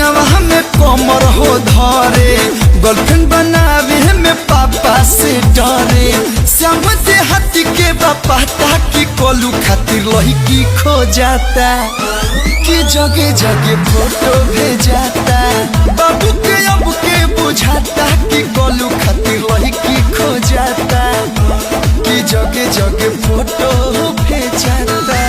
फोनवा में कमर हो धरे, गर्लफ्रेंड बनावे में पापा से डरे। श्याम देहाती के बापा ताकि कोलू खातिर लड़की खो जाता, कि जगह जगह फोटो भेजाता। बाबू के अब के बुझाता कि कोलू खातिर लड़की खो जाता, कि जगह जगह फोटो भेजाता।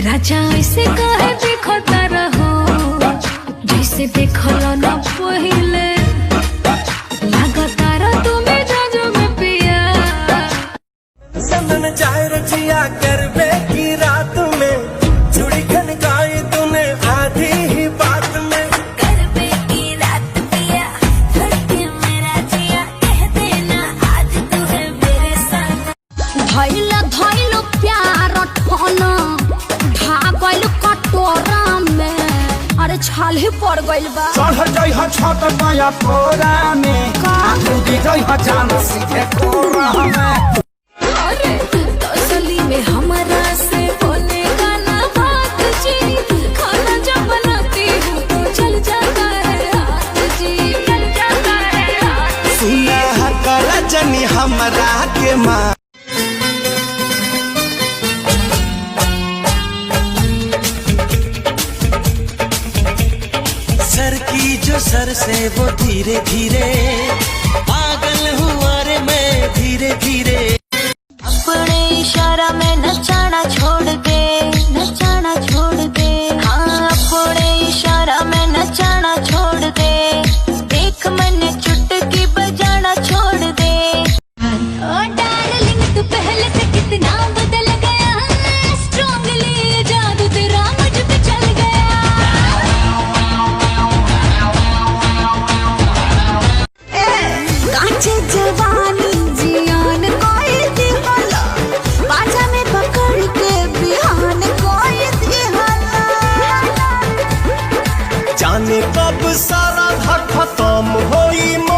राजा ऐसे कहे देखो रहो, जैसे देखो ना पहले लगातार तुम्हें जाजो में पिया। समन जाए रचिया करबे की रात में, चूड़ी खनकाई तूने आधी ही बात में। करबे की रात पिया, लड़के मेरा जिया, कह देना आज तू है मेरे साथ। धैला धैलो प्यार ठोना कटोरा में, अरे छाल ही पड़ गइल बा। चढ़ जाई ह छत माया कोरा में, डूबी जाई ह जान सीधे कोरा में। अरे तसली में हमारा से बोले का ना बात जी, खाना जब बनाती हूँ तो चल जाता है हाथ जी, चल जाता है हाथ। सुना हकला जनी हमरा के माँ, सर की जो सर से वो धीरे धीरे पागल हुआ रे मैं धीरे धीरे। अपने इशारा में नचाना छोड़ दे, नचाना छोड़ दे। हाँ अपने इशारा में नचाना छोड़ दे, देख मैंने चुटकी बजाना छोड़ दे। ओ डार्लिंग तू पहले से कितना बदल गया, स्ट्रांगली जादू तेरा मुझ पे चल गया। जाने कब सारा धक